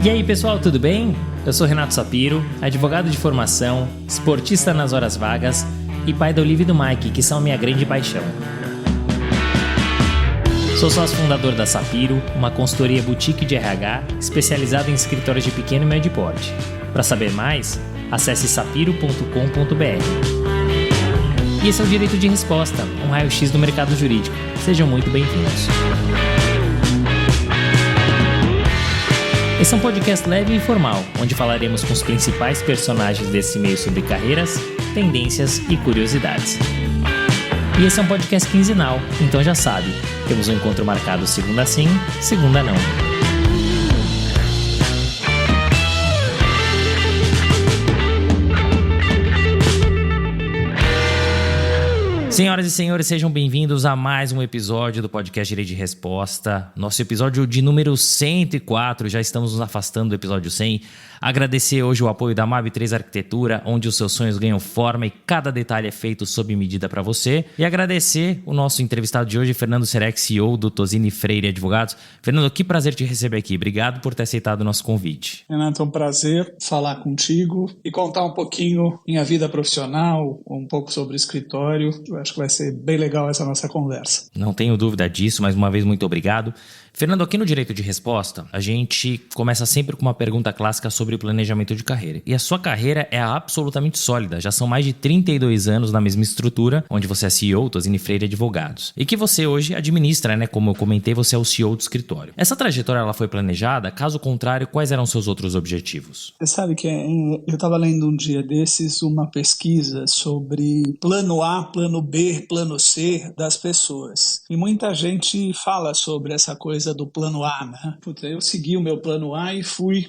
E aí pessoal, tudo bem? Eu sou Renato Sapiro, advogado de formação, esportista nas horas vagas e pai da Olivia e do Mike, que são minha grande paixão. Sou sócio fundador da Sapiro, uma consultoria boutique de RH especializada em escritórios de pequeno e médio porte. Para saber mais, acesse sapiro.com.br. E esse é o Direito de Resposta, um raio-x do mercado jurídico. Sejam muito bem-vindos. Esse é um podcast leve e informal, onde falaremos com os principais personagens desse meio sobre carreiras, tendências e curiosidades. E esse é um podcast quinzenal, então já sabe, temos um encontro marcado segunda sim, segunda não. Senhoras e senhores, sejam bem-vindos a mais um episódio do podcast Direito de Resposta. Nosso episódio de número 104, já estamos nos afastando do episódio 100. Agradecer hoje o apoio da MAB3 Arquitetura, onde os seus sonhos ganham forma e cada detalhe é feito sob medida para você. E agradecer o nosso entrevistado de hoje, Fernando Serec, CEO do Tosini Freire Advogados. Fernando, que prazer te receber aqui. Obrigado por ter aceitado o nosso convite. Renato, é um prazer falar contigo e contar um pouquinho minha vida profissional, um pouco sobre o escritório. Eu acho que vai ser bem legal essa nossa conversa. Não tenho dúvida disso, mais uma vez muito obrigado. Fernando, aqui no Direito de Resposta, a gente começa sempre com uma pergunta clássica sobre o planejamento de carreira. E a sua carreira é absolutamente sólida, já são mais de 32 anos na mesma estrutura, onde você é CEO, Tosini Freire Advogados. E que você hoje administra, né? Como eu comentei, você é o CEO do escritório. Essa trajetória ela foi planejada? Caso contrário, quais eram seus outros objetivos? Você sabe que eu estava lendo um dia desses uma pesquisa sobre plano A, plano B, plano C das pessoas. E muita gente fala sobre essa coisa do plano A, né? Puta, eu segui o meu plano A e fui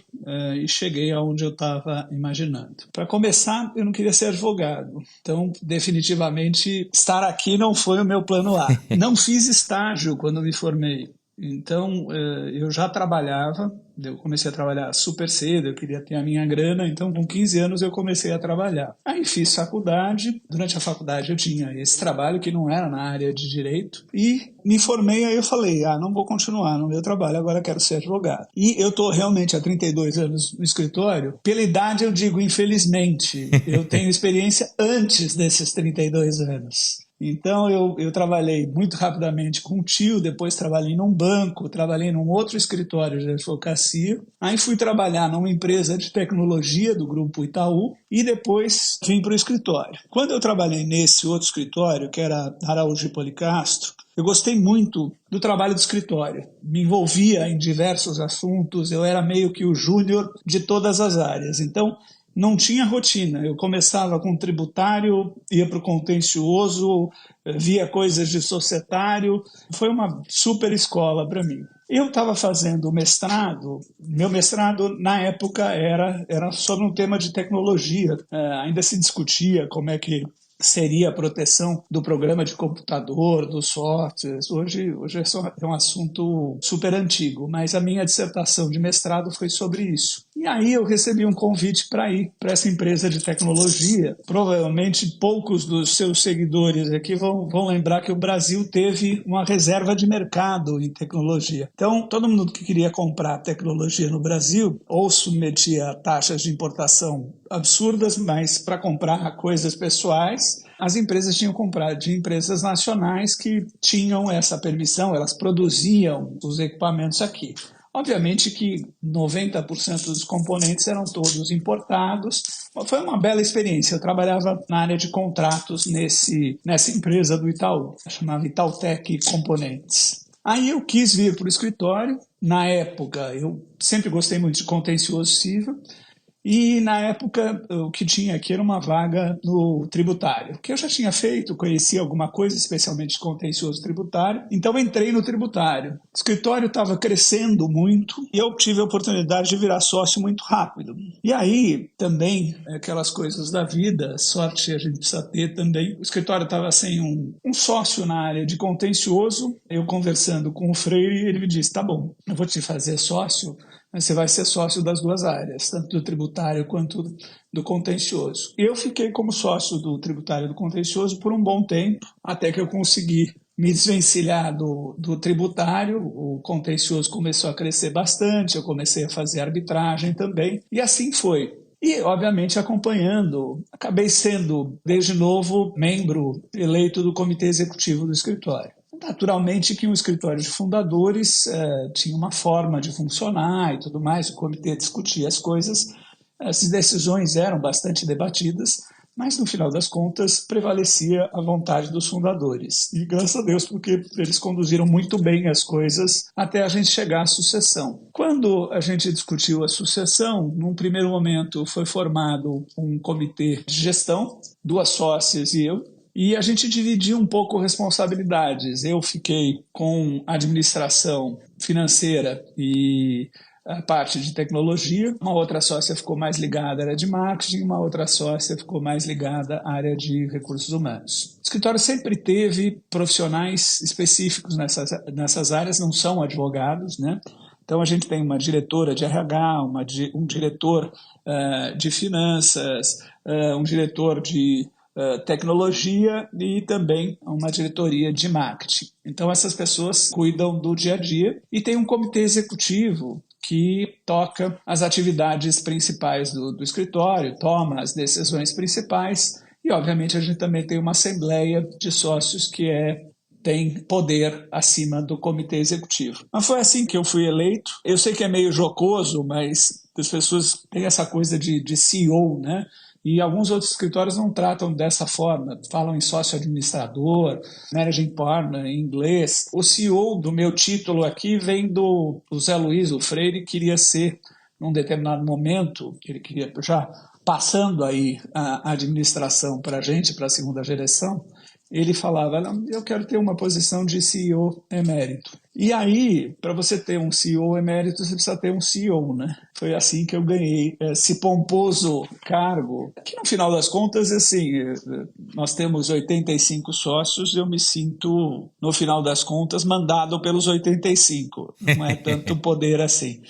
e cheguei aonde eu estava imaginando. Para começar, eu não queria ser advogado. Então, definitivamente, estar aqui não foi o meu plano A. Não fiz estágio quando me formei. Então, eu já trabalhava, eu comecei a trabalhar super cedo, eu queria ter a minha grana, então com 15 anos eu comecei a trabalhar. Aí fiz faculdade, durante a faculdade eu tinha esse trabalho que não era na área de direito, e me formei, aí eu falei, não vou continuar no meu trabalho, agora quero ser advogado. E eu estou realmente há 32 anos no escritório, pela idade eu digo, infelizmente, eu tenho experiência antes desses 32 anos. Então eu trabalhei muito rapidamente com um tio, depois trabalhei num banco, trabalhei num outro escritório de advocacia, aí fui trabalhar numa empresa de tecnologia do Grupo Itaú e depois vim para o escritório. Quando eu trabalhei nesse outro escritório, que era Araújo e Policastro, eu gostei muito do trabalho do escritório, me envolvia em diversos assuntos, eu era meio que o júnior de todas as áreas, então não tinha rotina, eu começava com tributário, ia para o contencioso, via coisas de societário, foi uma super escola para mim. Eu estava fazendo mestrado, meu mestrado na época era sobre um tema de tecnologia, ainda se discutia como é que seria a proteção do programa de computador, dos softwares. Hoje é um assunto super antigo, mas a minha dissertação de mestrado foi sobre isso. E aí eu recebi um convite para ir para essa empresa de tecnologia. Provavelmente poucos dos seus seguidores aqui vão lembrar que o Brasil teve uma reserva de mercado em tecnologia. Então, todo mundo que queria comprar tecnologia no Brasil ou submetia a taxas de importação absurdas, mas para comprar coisas pessoais, as empresas tinham comprado de empresas nacionais que tinham essa permissão, elas produziam os equipamentos aqui. Obviamente que 90% dos componentes eram todos importados. Foi uma bela experiência. Eu trabalhava na área de contratos nessa empresa do Itaú, chamava Itautec Componentes. Aí eu quis vir para o escritório. Na época, eu sempre gostei muito de contencioso civil. E na época o que tinha aqui era uma vaga no tributário, que eu já tinha feito, conhecia alguma coisa, especialmente de contencioso tributário, então entrei no tributário. O escritório estava crescendo muito e eu tive a oportunidade de virar sócio muito rápido. E aí também, aquelas coisas da vida, sorte a gente precisa ter também. O escritório estava sem um sócio na área de contencioso, eu conversando com o Freire, ele me disse, tá bom, eu vou te fazer sócio, mas você vai ser sócio das duas áreas, tanto do tributário quanto do contencioso. Eu fiquei como sócio do tributário e do contencioso por um bom tempo, até que eu consegui me desvencilhar do tributário, o contencioso começou a crescer bastante, eu comecei a fazer arbitragem também, e assim foi. E, obviamente, acompanhando, acabei sendo, desde novo, membro eleito do comitê executivo do escritório. Naturalmente que um escritório de fundadores tinha uma forma de funcionar e tudo mais, o comitê discutia as coisas, as decisões eram bastante debatidas, mas no final das contas prevalecia a vontade dos fundadores. E graças a Deus, porque eles conduziram muito bem as coisas até a gente chegar à sucessão. Quando a gente discutiu a sucessão, num primeiro momento foi formado um comitê de gestão, 2 sócias e eu, e a gente dividiu um pouco responsabilidades. Eu fiquei com administração financeira e a parte de tecnologia, uma outra sócia ficou mais ligada à área de marketing, uma outra sócia ficou mais ligada à área de recursos humanos. O escritório sempre teve profissionais específicos nessas áreas, não são advogados, né? Então a gente tem uma diretora de RH, um diretor de finanças, um diretor de tecnologia e também uma diretoria de marketing. Então essas pessoas cuidam do dia a dia e tem um comitê executivo que toca as atividades principais do escritório, toma as decisões principais e, obviamente, a gente também tem uma assembleia de sócios que tem poder acima do comitê executivo. Mas foi assim que eu fui eleito. Eu sei que é meio jocoso, mas as pessoas têm essa coisa de CEO, né? E alguns outros escritórios não tratam dessa forma, falam em sócio-administrador, managing partner em inglês. O CEO do meu título aqui vem do Zé Luiz, o Freire, queria ser, num determinado momento, ele queria já passando aí a administração para a gente, para a segunda geração, ele falava, eu quero ter uma posição de CEO emérito. E aí, para você ter um CEO emérito, você precisa ter um CEO, né? Foi assim que eu ganhei esse pomposo cargo, que no final das contas, assim, nós temos 85 sócios, eu me sinto, no final das contas, mandado pelos 85. Não é tanto poder assim.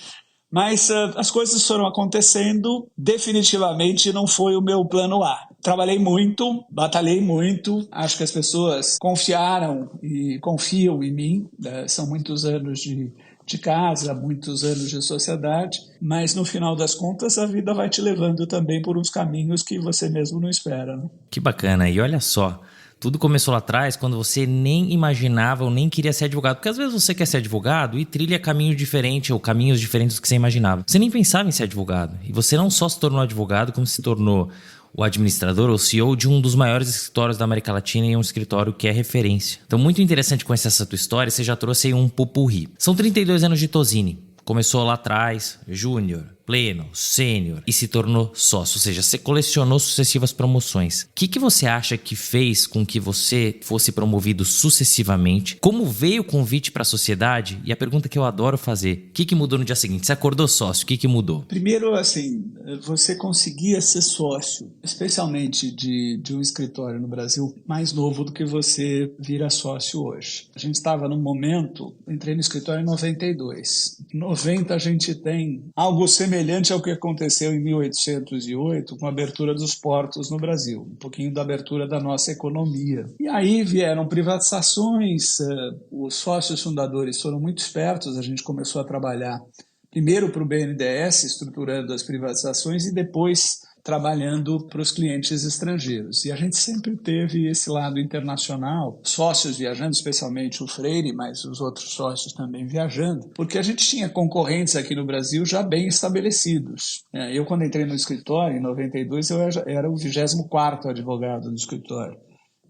Mas as coisas foram acontecendo, definitivamente não foi o meu plano A. Trabalhei muito, batalhei muito, acho que as pessoas confiaram e confiam em mim, são muitos anos de casa, muitos anos de sociedade, mas no final das contas a vida vai te levando também por uns caminhos que você mesmo não espera. Né? Que bacana, e olha só, tudo começou lá atrás quando você nem imaginava ou nem queria ser advogado. Porque às vezes você quer ser advogado e trilha caminho diferente ou caminhos diferentes do que você imaginava. Você nem pensava em ser advogado. E você não só se tornou advogado, como se tornou o administrador ou CEO de um dos maiores escritórios da América Latina e um escritório que é referência. Então, muito interessante conhecer essa tua história. Você já trouxe aí um popurrí. São 32 anos de Tosini. Começou lá atrás, júnior, pleno, sênior e se tornou sócio, ou seja, você colecionou sucessivas promoções. O que você acha que fez com que você fosse promovido sucessivamente? Como veio o convite para a sociedade? E a pergunta que eu adoro fazer, o que mudou no dia seguinte? Você acordou sócio, o que mudou? Primeiro, assim, você conseguia ser sócio, especialmente de um escritório no Brasil, mais novo do que você vira sócio hoje. A gente estava num momento, entrei no escritório em 92. Em 90 a gente tem algo semelhante ao que aconteceu em 1808 com a abertura dos portos no Brasil, um pouquinho da abertura da nossa economia. E aí vieram privatizações, os sócios fundadores foram muito espertos, a gente começou a trabalhar primeiro para o BNDES, estruturando as privatizações, e depois trabalhando para os clientes estrangeiros. E a gente sempre teve esse lado internacional, sócios viajando, especialmente o Freire, mas os outros sócios também viajando, porque a gente tinha concorrentes aqui no Brasil já bem estabelecidos. Eu, quando entrei no escritório, em 92, eu era o 24º advogado do escritório.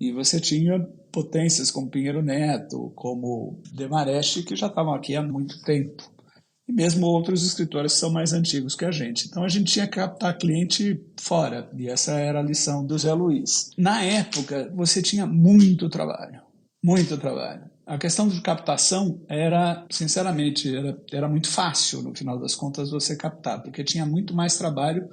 E você tinha potências como Pinheiro Neto, como Demarest, que já estavam aqui há muito tempo. E mesmo outros escritórios que são mais antigos que a gente. Então a gente tinha que captar cliente fora, e essa era a lição do Zé Luiz. Na época, você tinha muito trabalho, muito trabalho. A questão de captação era, sinceramente, era muito fácil, no final das contas, você captar, porque tinha muito mais trabalho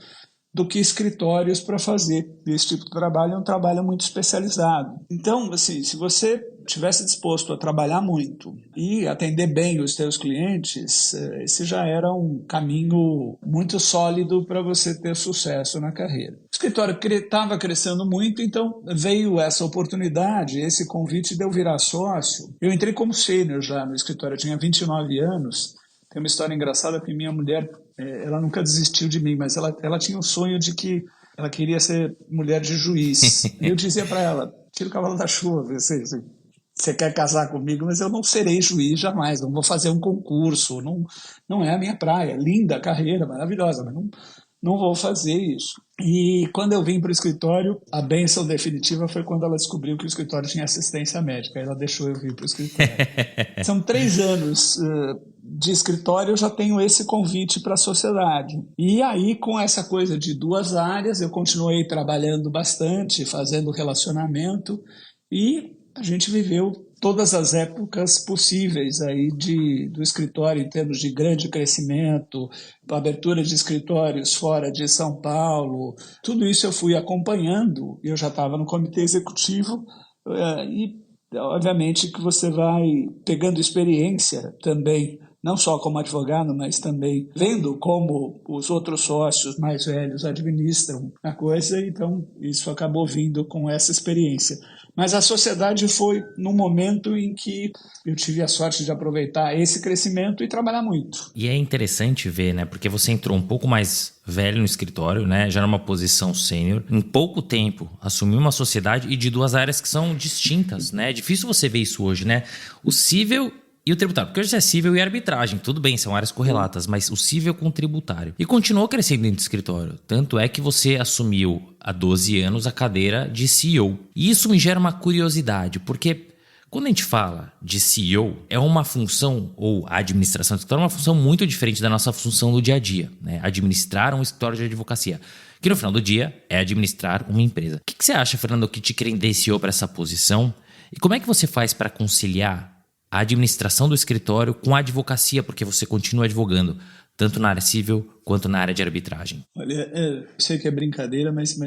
do que escritórios para fazer. Esse tipo de trabalho é um trabalho muito especializado. Então, assim, se você tivesse disposto a trabalhar muito e atender bem os seus clientes, esse já era um caminho muito sólido para você ter sucesso na carreira. escritório estava crescendo muito, então veio essa oportunidade, esse convite de eu virar sócio. Eu entrei como sênior já no escritório, eu tinha 29 anos. Tem uma história engraçada que minha mulher, ela nunca desistiu de mim, mas ela tinha o sonho de que ela queria ser mulher de juiz. E eu dizia para ela, tira o cavalo da chuva, você quer casar comigo, mas eu não serei juiz jamais, não vou fazer um concurso, não é a minha praia. Linda carreira, maravilhosa, mas não vou fazer isso. E quando eu vim para o escritório, a bênção definitiva foi quando ela descobriu que o escritório tinha assistência médica. Ela deixou eu vir para o escritório. São 3 anos de escritório, eu já tenho esse convite para a sociedade. E aí, com essa coisa de 2 áreas, eu continuei trabalhando bastante, fazendo relacionamento, e a gente viveu todas as épocas possíveis aí do escritório em termos de grande crescimento, abertura de escritórios fora de São Paulo. Tudo isso eu fui acompanhando. Eu já estava no comitê executivo e, obviamente, que você vai pegando experiência também, não só como advogado, mas também vendo como os outros sócios mais velhos administram a coisa. Então, isso acabou vindo com essa experiência. Mas a sociedade foi num momento em que eu tive a sorte de aproveitar esse crescimento e trabalhar muito. E é interessante ver, né? Porque você entrou um pouco mais velho no escritório, né? Já numa posição sênior. Em pouco tempo, assumiu uma sociedade e de 2 áreas que são distintas, né? É difícil você ver isso hoje, né? O cível e o tributário. Porque hoje é cível e arbitragem. Tudo bem, são áreas correlatas, mas o cível com o tributário. E continuou crescendo dentro do escritório. Tanto é que você assumiu há 12 anos a cadeira de CEO. E isso me gera uma curiosidade, porque quando a gente fala de CEO, é uma função, ou a administração do escritório, é uma função muito diferente da nossa função do dia a dia, né? Administrar um escritório de advocacia, que no final do dia é administrar uma empresa. O que você acha, Fernando, que te credenciou para essa posição? E como é que você faz para conciliar a administração do escritório com a advocacia, porque você continua advogando, tanto na área civil quanto na área de arbitragem? Olha, eu sei que é brincadeira, mas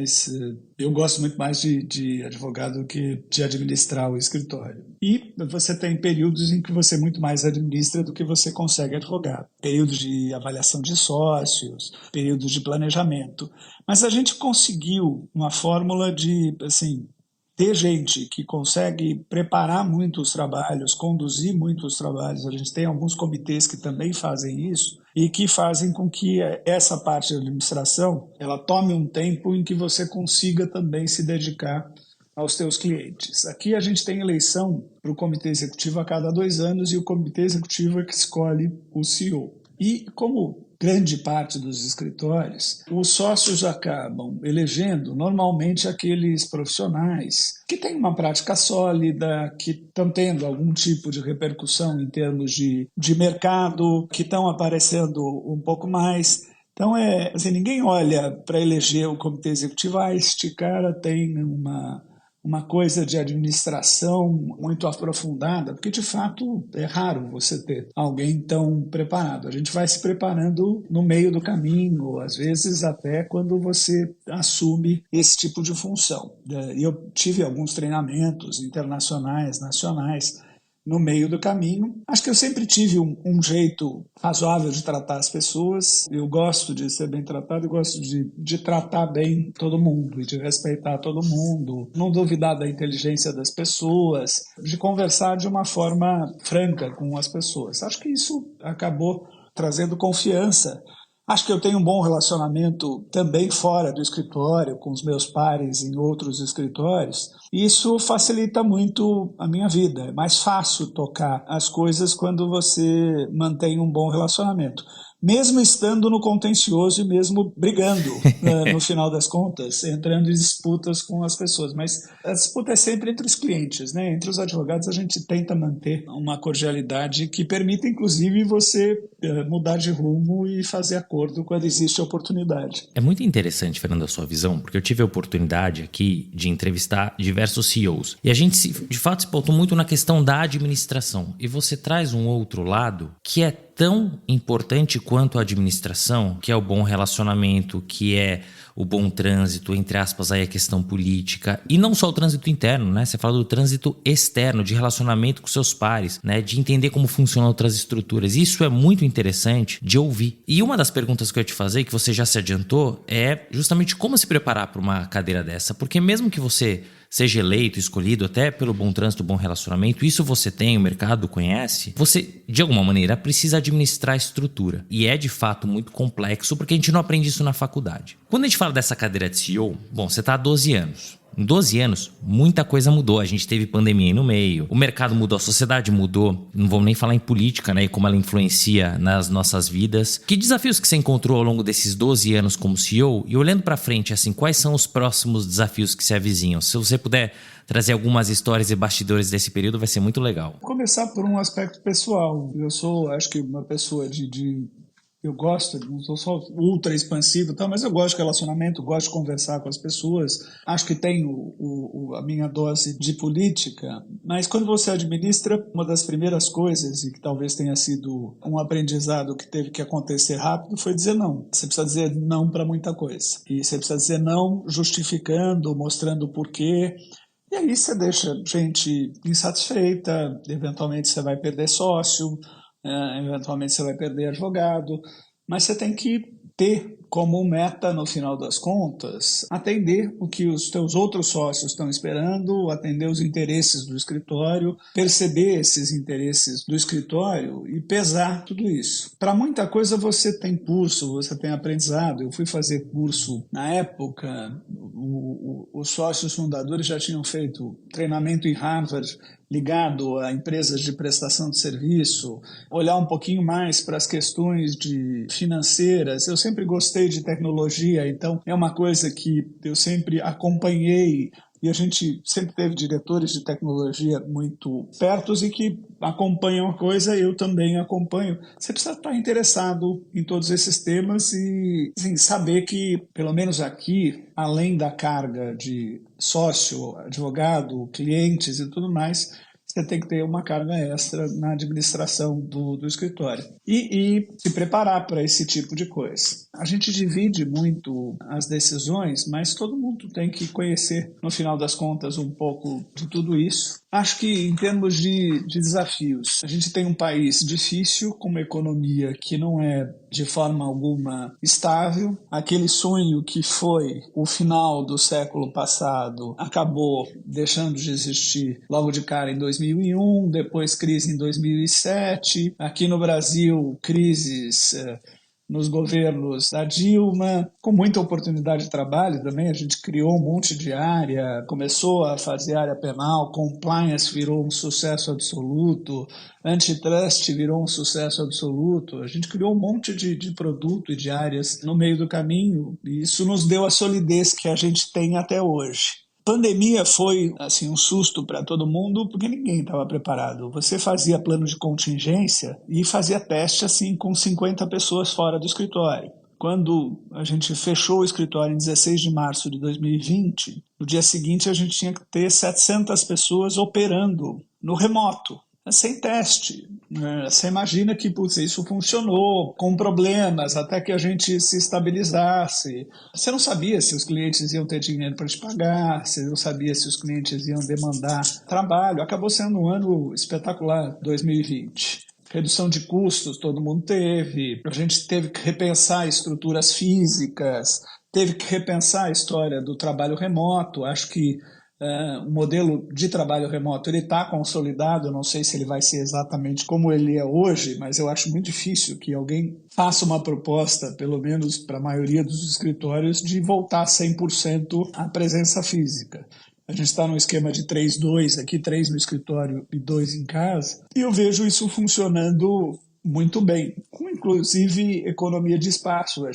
eu gosto muito mais de advogado do que de administrar o escritório. E você tem períodos em que você muito mais administra do que você consegue advogar. Períodos de avaliação de sócios, períodos de planejamento. Mas a gente conseguiu uma fórmula de, assim, ter gente que consegue preparar muitos trabalhos, conduzir muitos trabalhos. A gente tem alguns comitês que também fazem isso e que fazem com que essa parte da administração ela tome um tempo em que você consiga também se dedicar aos teus clientes. Aqui a gente tem eleição para o comitê executivo a cada 2 anos e o comitê executivo é que escolhe o CEO. E como grande parte dos escritórios, os sócios acabam elegendo normalmente aqueles profissionais que têm uma prática sólida, que estão tendo algum tipo de repercussão em termos de mercado, que estão aparecendo um pouco mais. Então, assim, ninguém olha para eleger o comitê executivo, este cara tem uma coisa de administração muito aprofundada, porque de fato é raro você ter alguém tão preparado. A gente vai se preparando no meio do caminho, às vezes até quando você assume esse tipo de função. Eu tive alguns treinamentos internacionais, nacionais, no meio do caminho. Acho que eu sempre tive um jeito razoável de tratar as pessoas. Eu gosto de ser bem tratado, eu gosto de tratar bem todo mundo e de respeitar todo mundo, não duvidar da inteligência das pessoas, de conversar de uma forma franca com as pessoas. Acho que isso acabou trazendo confiança. Acho que eu tenho um bom relacionamento também fora do escritório, com os meus pares em outros escritórios. Isso facilita muito a minha vida. É mais fácil tocar as coisas quando você mantém um bom relacionamento. Mesmo estando no contencioso e mesmo brigando, no final das contas, entrando em disputas com as pessoas. Mas a disputa é sempre entre os clientes, né? Entre os advogados a gente tenta manter uma cordialidade que permita, inclusive, você mudar de rumo e fazer acordo quando existe a oportunidade. É muito interessante, Fernando, a sua visão, porque eu tive a oportunidade aqui de entrevistar diversos CEOs. E a gente, de fato, se pautou muito na questão da administração. E você traz um outro lado que é tão importante quanto a administração, que é o bom relacionamento, que é o bom trânsito, entre aspas, aí a questão política, e não só o trânsito interno, né? Você fala do trânsito externo, de relacionamento com seus pares, né? De entender como funcionam outras estruturas. Isso é muito interessante de ouvir. E uma das perguntas que eu ia te fazer, que você já se adiantou, é justamente como se preparar para uma cadeira dessa. Porque mesmo que você seja eleito, escolhido até pelo bom trânsito, bom relacionamento, isso você tem, o mercado conhece, você, de alguma maneira, precisa administrar a estrutura. E é, de fato, muito complexo, porque a gente não aprende isso na faculdade. Quando a gente fala dessa cadeira de CEO, bom, você está há 12 anos. Em 12 anos, muita coisa mudou. A gente teve pandemia aí no meio, o mercado mudou, a sociedade mudou. Não vamos nem falar em política, né? E como ela influencia nas nossas vidas. Que desafios que você encontrou ao longo desses 12 anos como CEO? E olhando para frente, assim, quais são os próximos desafios que se avizinham? Se você puder trazer algumas histórias e bastidores desse período, vai ser muito legal. Vou começar por um aspecto pessoal. Eu sou, acho que, uma pessoa eu gosto, não sou só ultra expansivo, mas eu gosto de relacionamento, gosto de conversar com as pessoas. Acho que tenho a minha dose de política, mas quando você administra, uma das primeiras coisas, e que talvez tenha sido um aprendizado que teve que acontecer rápido, foi dizer não. Você precisa dizer não para muita coisa. E você precisa dizer não justificando, mostrando o porquê. E aí você deixa gente insatisfeita, eventualmente você vai perder sócio, eventualmente você vai perder advogado, mas você tem que ter como meta, no final das contas, atender o que os teus outros sócios estão esperando, atender os interesses do escritório, perceber esses interesses do escritório e pesar tudo isso. Para muita coisa você tem curso, você tem aprendizado. Eu fui fazer curso na época, os sócios fundadores já tinham feito treinamento em Harvard, ligado a empresas de prestação de serviço, olhar um pouquinho mais para as questões financeiras. Eu sempre gostei de tecnologia, então é uma coisa que eu sempre acompanhei, e a gente sempre teve diretores de tecnologia muito pertos e que acompanham a coisa, eu também acompanho. Você precisa estar interessado em todos esses temas e assim, saber que, pelo menos aqui, além da carga de sócio, advogado, clientes e tudo mais, você tem que ter uma carga extra na administração do escritório. E se preparar para esse tipo de coisa. A gente divide muito as decisões, mas todo mundo tem que conhecer, no final das contas, um pouco de tudo isso. Acho que, em termos de desafios, a gente tem um país difícil, com uma economia que não é, de forma alguma, estável. Aquele sonho que foi o final do século passado acabou deixando de existir logo de cara em 2001, depois crise em 2007. Aqui no Brasil, crises nos governos da Dilma, com muita oportunidade de trabalho também. A gente criou um monte de área, começou a fazer área penal, compliance virou um sucesso absoluto, antitrust virou um sucesso absoluto. A gente criou um monte de produto e de áreas no meio do caminho, e isso nos deu a solidez que a gente tem até hoje. Pandemia foi assim um susto para todo mundo, porque ninguém estava preparado. Você fazia plano de contingência e fazia teste assim com 50 pessoas fora do escritório. Quando a gente fechou o escritório em 16 de março de 2020, no dia seguinte a gente tinha que ter 700 pessoas operando no remoto, sem teste. Você imagina que isso funcionou com problemas até que a gente se estabilizasse. Você não sabia se os clientes iam ter dinheiro para te pagar, você não sabia se os clientes iam demandar trabalho. Acabou sendo um ano espetacular, 2020. Redução de custos todo mundo teve, a gente teve que repensar estruturas físicas, teve que repensar a história do trabalho remoto. Acho que o modelo de trabalho remoto está consolidado. Eu não sei se ele vai ser exatamente como ele é hoje, mas eu acho muito difícil que alguém faça uma proposta, pelo menos para a maioria dos escritórios, de voltar 100% à presença física. A gente está num esquema de 3-2 aqui, 3 no escritório e 2 em casa, e eu vejo isso funcionando muito bem, com inclusive economia de espaço.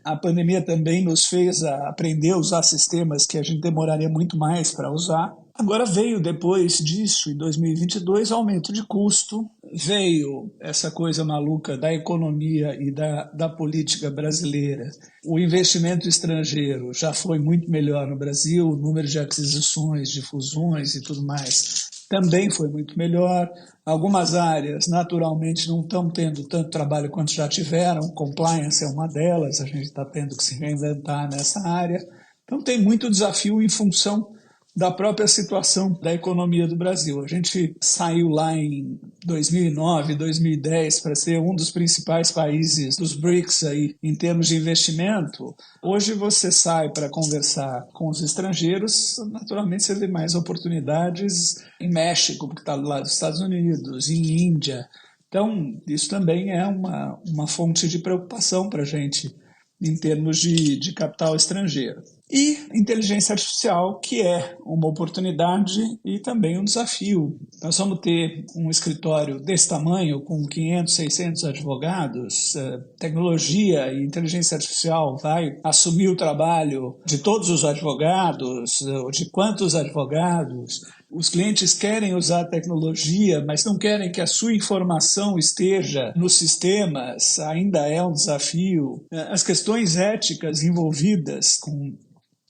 A pandemia também nos fez aprender a usar sistemas que a gente demoraria muito mais para usar. Agora veio, depois disso, em 2022, aumento de custo, veio essa coisa maluca da economia e da política brasileira. O investimento estrangeiro já foi muito melhor no Brasil, o número de aquisições, de fusões e tudo mais também foi muito melhor. Algumas áreas, naturalmente, não estão tendo tanto trabalho quanto já tiveram. Compliance é uma delas, a gente está tendo que se reinventar nessa área. Então, tem muito desafio em função da própria situação da economia do Brasil. A gente saiu lá em 2009, 2010 para ser um dos principais países dos BRICS aí, em termos de investimento. Hoje você sai para conversar com os estrangeiros, naturalmente você vê mais oportunidades em México, porque está do lado dos Estados Unidos, em Índia. Então, isso também é uma fonte de preocupação para a gente em termos de capital estrangeiro. E inteligência artificial, que é uma oportunidade e também um desafio. Nós vamos ter um escritório desse tamanho, com 500, 600 advogados. Tecnologia e inteligência artificial vai assumir o trabalho de todos os advogados, de quantos advogados. Os clientes querem usar a tecnologia, mas não querem que a sua informação esteja nos sistemas, ainda é um desafio. As questões éticas envolvidas com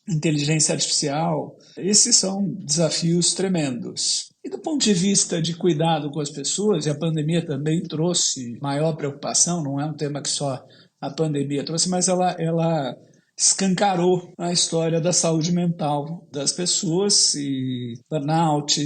inteligência artificial, esses são desafios tremendos. E do ponto de vista de cuidado com as pessoas, e a pandemia também trouxe maior preocupação, não é um tema que só a pandemia trouxe, mas ela escancarou a história da saúde mental das pessoas e burnout,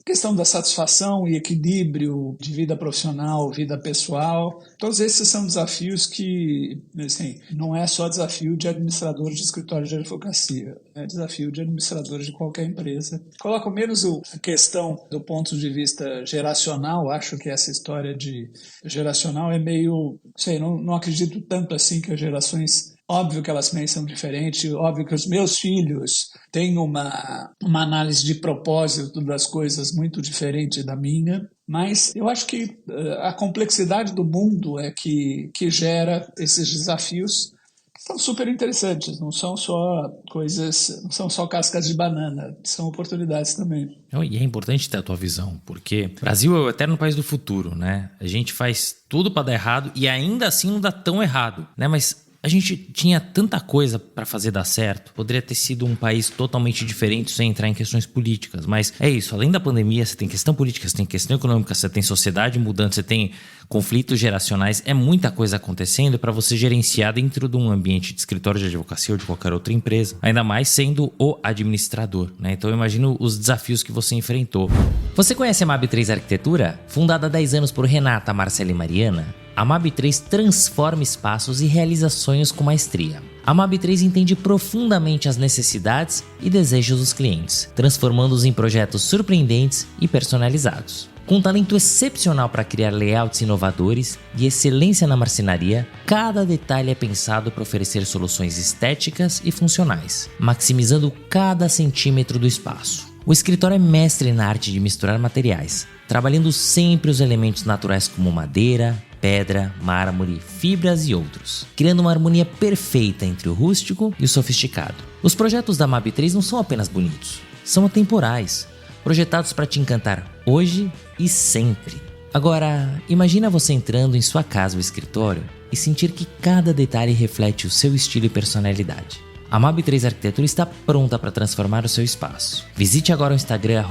questão da satisfação e equilíbrio de vida profissional, vida pessoal. Todos esses são desafios que, assim, não é só desafio de administradores de escritório de advocacia, é desafio de administradores de qualquer empresa. Coloco menos a questão do ponto de vista geracional, acho que essa história de geracional é meio, não acredito tanto assim que as gerações. Óbvio que elas pensam diferente, óbvio que os meus filhos têm uma análise de propósito das coisas muito diferente da minha, mas eu acho que a complexidade do mundo é que gera esses desafios que são super interessantes, não são só coisas, não são só cascas de banana, são oportunidades também. E é importante ter a tua visão, porque o Brasil é o eterno país do futuro, né? A gente faz tudo para dar errado e ainda assim não dá tão errado, né? Mas a gente tinha tanta coisa para fazer dar certo. Poderia ter sido um país totalmente diferente sem entrar em questões políticas. Mas é isso, além da pandemia, você tem questão política, você tem questão econômica, você tem sociedade mudando, você tem conflitos geracionais. É muita coisa acontecendo para você gerenciar dentro de um ambiente de escritório de advocacia ou de qualquer outra empresa. Ainda mais sendo o administrador, né? Então eu imagino os desafios que você enfrentou. Você conhece a MAB3 Arquitetura? Fundada há 10 anos por Renata, Marcela e Mariana, a MAB3 transforma espaços e realiza sonhos com maestria. A MAB3 entende profundamente as necessidades e desejos dos clientes, transformando-os em projetos surpreendentes e personalizados. Com um talento excepcional para criar layouts inovadores e excelência na marcenaria, cada detalhe é pensado para oferecer soluções estéticas e funcionais, maximizando cada centímetro do espaço. O escritório é mestre na arte de misturar materiais, trabalhando sempre os elementos naturais como madeira, pedra, mármore, fibras e outros, criando uma harmonia perfeita entre o rústico e o sofisticado. Os projetos da MAB3 não são apenas bonitos, são atemporais, projetados para te encantar hoje e sempre. Agora, imagina você entrando em sua casa ou escritório e sentir que cada detalhe reflete o seu estilo e personalidade. A MAB3 Arquitetura está pronta para transformar o seu espaço. Visite agora o Instagram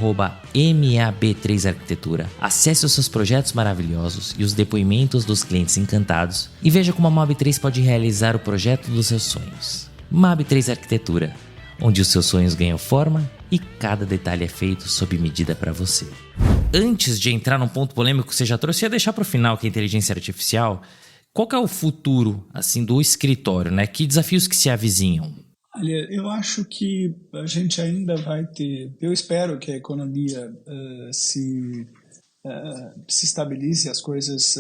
@MAB3Arquitetura, acesse os seus projetos maravilhosos e os depoimentos dos clientes encantados e veja como a MAB3 pode realizar o projeto dos seus sonhos. MAB3 Arquitetura, onde os seus sonhos ganham forma e cada detalhe é feito sob medida para você. Antes de entrar num ponto polêmico que você já trouxe, eu ia deixar para o final que é a inteligência artificial. Qual que é o futuro assim, do escritório, né? Que desafios que se avizinham? Olha, eu acho que a gente ainda vai ter. Eu espero que a economia se estabilize, as coisas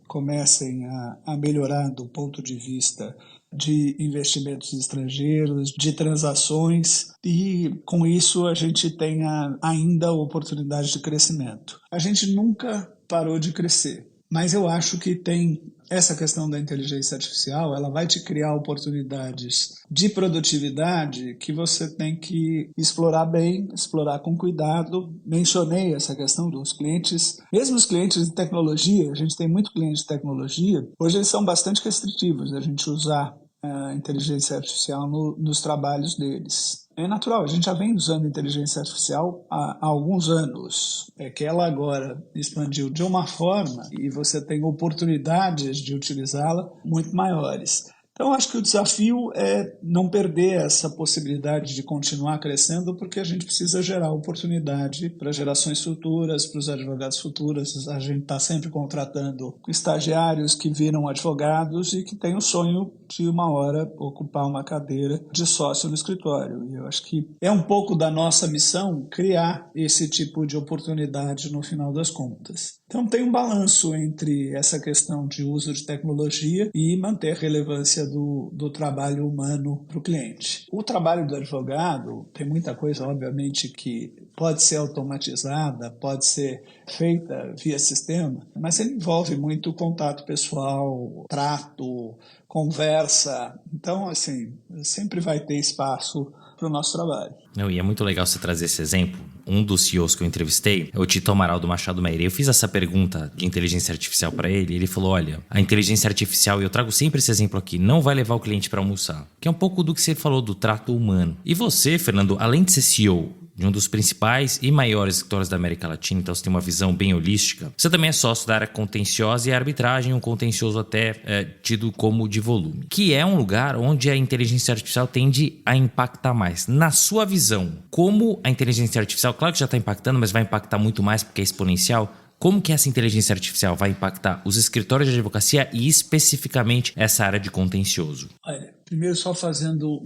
comecem a melhorar do ponto de vista de investimentos estrangeiros, de transações, e com isso a gente tenha ainda oportunidade de crescimento. A gente nunca parou de crescer, mas eu acho que tem essa questão da inteligência artificial, ela vai te criar oportunidades de produtividade que você tem que explorar bem, explorar com cuidado. Mencionei essa questão dos clientes, mesmo os clientes de tecnologia, a gente tem muito cliente de tecnologia, hoje eles são bastante restritivos a gente usar a inteligência artificial nos trabalhos deles. É natural, a gente já vem usando inteligência artificial há alguns anos. É que ela agora expandiu de uma forma e você tem oportunidades de utilizá-la muito maiores. Então, acho que o desafio é não perder essa possibilidade de continuar crescendo, porque a gente precisa gerar oportunidade para gerações futuras, para os advogados futuros. A gente está sempre contratando estagiários que viram advogados e que têm o sonho de uma hora ocupar uma cadeira de sócio no escritório. E eu acho que é um pouco da nossa missão criar esse tipo de oportunidade no final das contas. Então tem um balanço entre essa questão de uso de tecnologia e manter a relevância do trabalho humano para o cliente. O trabalho do advogado tem muita coisa, obviamente, que pode ser automatizada, pode ser feita via sistema, mas ele envolve muito contato pessoal, trato, conversa. Então, assim, sempre vai ter espaço para o nosso trabalho. Não, e é muito legal você trazer esse exemplo. Um dos CEOs que eu entrevistei é o Tito Amaral do Machado Meire. Eu fiz essa pergunta de inteligência artificial para ele e ele falou, olha, a inteligência artificial, e eu trago sempre esse exemplo aqui, não vai levar o cliente para almoçar. Que é um pouco do que você falou do trato humano. E você, Fernando, além de ser CEO de um dos principais e maiores escritórios da América Latina, então você tem uma visão bem holística. Você também é sócio da área contenciosa e arbitragem, um contencioso até tido como de volume, que é um lugar onde a inteligência artificial tende a impactar mais. Na sua visão, como a inteligência artificial, claro que já está impactando, mas vai impactar muito mais porque é exponencial, como que essa inteligência artificial vai impactar os escritórios de advocacia e especificamente essa área de contencioso? Olha, primeiro só fazendo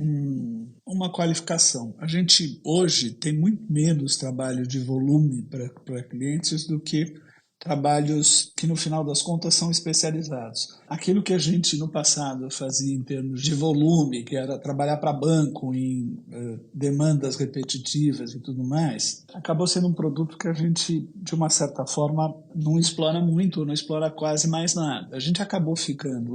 uma qualificação. A gente hoje tem muito menos trabalho de volume para clientes do que trabalhos que no final das contas são especializados. Aquilo que a gente no passado fazia em termos de volume, que era trabalhar para banco em demandas repetitivas e tudo mais, acabou sendo um produto que a gente, de uma certa forma, não explora muito, não explora quase mais nada. A gente acabou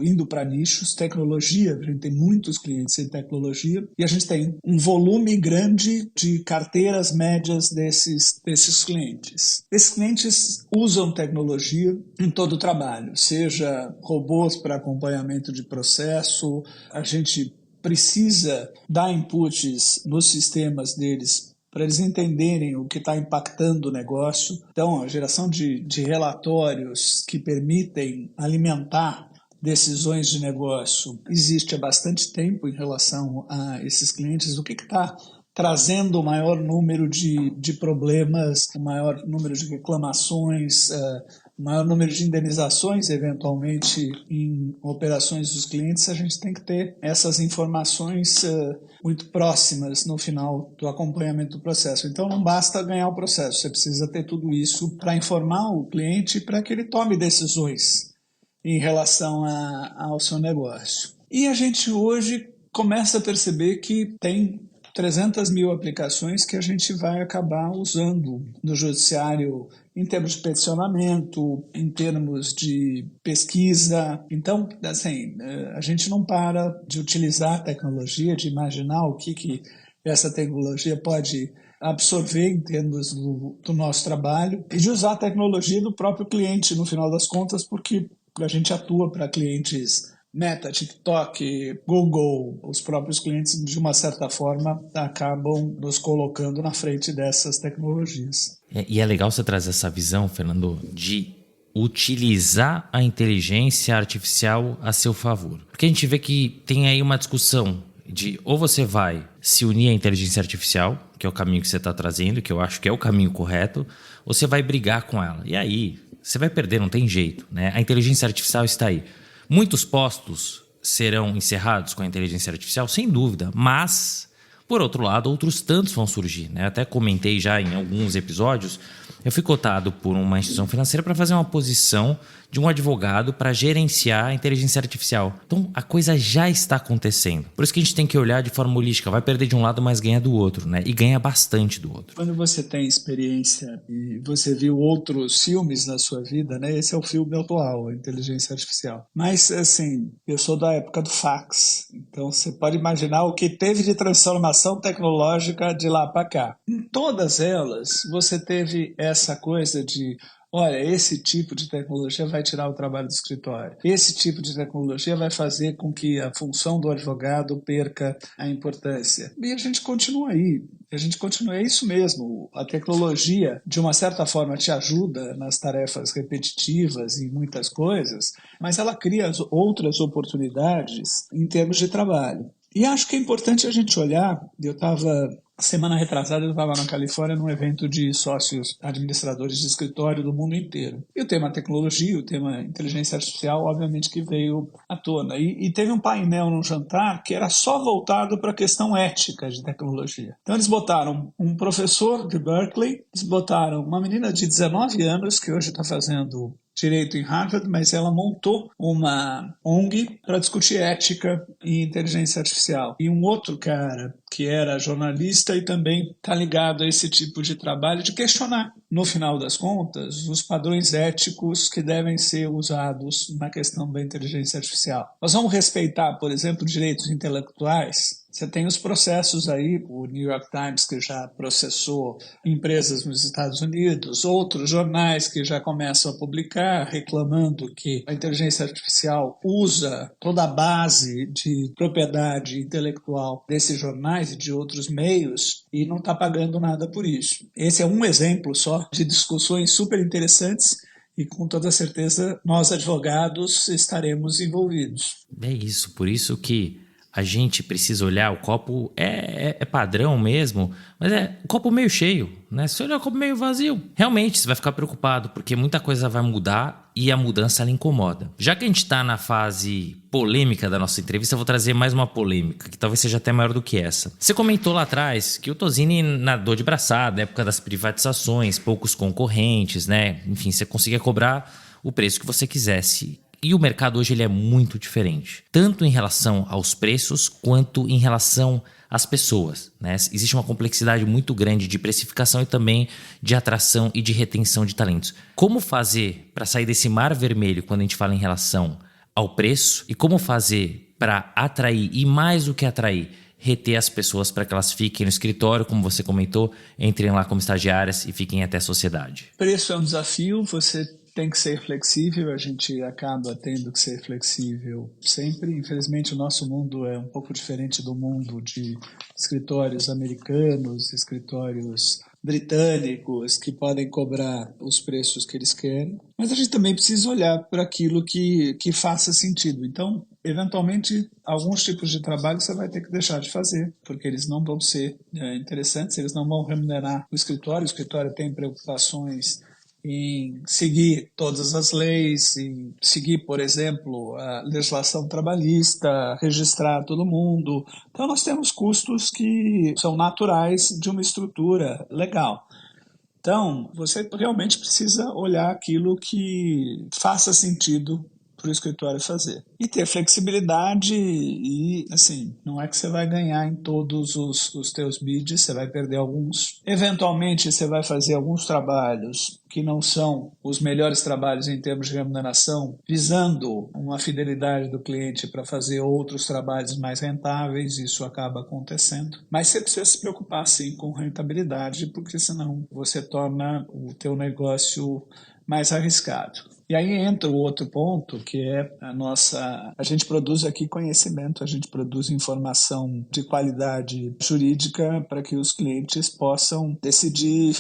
indo para nichos, tecnologia, a gente tem muitos clientes em tecnologia e a gente tem um volume grande de carteiras médias desses clientes. Esses clientes usam tecnologia em todo o trabalho, seja robôs para acompanhamento de processo, a gente precisa dar inputs nos sistemas deles para eles entenderem o que está impactando o negócio. Então, a geração de relatórios que permitem alimentar decisões de negócio existe há bastante tempo em relação a esses clientes. O que está trazendo o maior número de problemas, o maior número de reclamações, o maior número de indenizações, eventualmente, em operações dos clientes. A gente tem que ter essas informações muito próximas no final do acompanhamento do processo. Então, não basta ganhar o processo, você precisa ter tudo isso para informar o cliente para que ele tome decisões em relação ao seu negócio. E a gente hoje começa a perceber que tem 300 mil aplicações que a gente vai acabar usando no judiciário em termos de peticionamento, em termos de pesquisa. Então, assim, a gente não para de utilizar a tecnologia, de imaginar o que essa tecnologia pode absorver em termos do nosso trabalho e de usar a tecnologia do próprio cliente, no final das contas, porque a gente atua para clientes Meta, TikTok, Google, os próprios clientes, de uma certa forma, acabam nos colocando na frente dessas tecnologias. E é legal você trazer essa visão, Fernando, de utilizar a inteligência artificial a seu favor. Porque a gente vê que tem aí uma discussão de ou você vai se unir à inteligência artificial, que é o caminho que você está trazendo, que eu acho que é o caminho correto, ou você vai brigar com ela. E aí, você vai perder, não tem jeito, né? A inteligência artificial está aí. Muitos postos serão encerrados com a inteligência artificial, sem dúvida, mas, por outro lado, outros tantos vão surgir, né? Até comentei já em alguns episódios, eu fui cotado por uma instituição financeira para fazer uma posição de um advogado para gerenciar a inteligência artificial. Então, a coisa já está acontecendo. Por isso que a gente tem que olhar de forma holística. Vai perder de um lado, mas ganha do outro, né? E ganha bastante do outro. Quando você tem experiência e você viu outros filmes na sua vida, né? Esse é o filme atual, a inteligência artificial. Mas, assim, eu sou da época do fax. Então, você pode imaginar o que teve de transformação tecnológica de lá para cá. Em todas elas, você teve essa coisa de olha, esse tipo de tecnologia vai tirar o trabalho do escritório. Esse tipo de tecnologia vai fazer com que a função do advogado perca a importância. E a gente continua aí. É isso mesmo. A tecnologia, de uma certa forma, te ajuda nas tarefas repetitivas e muitas coisas, mas ela cria outras oportunidades em termos de trabalho. E acho que é importante a gente olhar, semana retrasada eu estava na Califórnia num evento de sócios administradores de escritório do mundo inteiro. E o tema tecnologia, o tema inteligência artificial, obviamente que veio à tona. E teve um painel num jantar que era só voltado para a questão ética de tecnologia. Então eles botaram um professor de Berkeley, eles botaram uma menina de 19 anos, que hoje está fazendo direito em Harvard, mas ela montou uma ONG para discutir ética e inteligência artificial. E um outro cara que era jornalista e também está ligado a esse tipo de trabalho de questionar, no final das contas, os padrões éticos que devem ser usados na questão da inteligência artificial. Nós vamos respeitar, por exemplo, direitos intelectuais. Você tem os processos aí, o New York Times que já processou empresas nos Estados Unidos, outros jornais que já começam a publicar reclamando que a inteligência artificial usa toda a base de propriedade intelectual desses jornais e de outros meios e não está pagando nada por isso. Esse é um exemplo só de discussões super interessantes e com toda certeza nós advogados estaremos envolvidos. É isso, por isso que a gente precisa olhar o copo, é padrão mesmo, mas é o copo meio cheio, né? Se olhar o copo meio vazio, realmente você vai ficar preocupado, porque muita coisa vai mudar e a mudança ela incomoda. Já que a gente está na fase polêmica da nossa entrevista, eu vou trazer mais uma polêmica, que talvez seja até maior do que essa. Você comentou lá atrás que o Tozini nadou de braçada, época das privatizações, poucos concorrentes, né? Enfim, você conseguia cobrar o preço que você quisesse. E o mercado hoje ele é muito diferente, tanto em relação aos preços quanto em relação às pessoas, né? Existe uma complexidade muito grande de precificação e também de atração e de retenção de talentos. Como fazer para sair desse mar vermelho quando a gente fala em relação ao preço e como fazer para atrair e mais do que atrair, reter as pessoas para que elas fiquem no escritório, como você comentou, entrem lá como estagiárias e fiquem até a sociedade? Preço é um desafio, você tem que ser flexível, a gente acaba tendo que ser flexível sempre. Infelizmente, o nosso mundo é um pouco diferente do mundo de escritórios americanos, escritórios britânicos, que podem cobrar os preços que eles querem. Mas a gente também precisa olhar para aquilo que faça sentido. Então, eventualmente, alguns tipos de trabalho você vai ter que deixar de fazer, porque eles não vão ser interessantes, eles não vão remunerar o escritório tem preocupações em seguir todas as leis, em seguir, por exemplo, a legislação trabalhista, registrar todo mundo. Então, nós temos custos que são naturais de uma estrutura legal. Então, você realmente precisa olhar aquilo que faça sentido para o escritório fazer. E ter flexibilidade e, assim, não é que você vai ganhar em todos os teus bids, você vai perder alguns. Eventualmente, você vai fazer alguns trabalhos que não são os melhores trabalhos em termos de remuneração, visando uma fidelidade do cliente para fazer outros trabalhos mais rentáveis, isso acaba acontecendo. Mas você precisa se preocupar, sim, com rentabilidade, porque senão você torna o teu negócio mais arriscado. E aí entra o outro ponto, que é a gente produz aqui conhecimento, a gente produz informação de qualidade jurídica para que os clientes possam decidir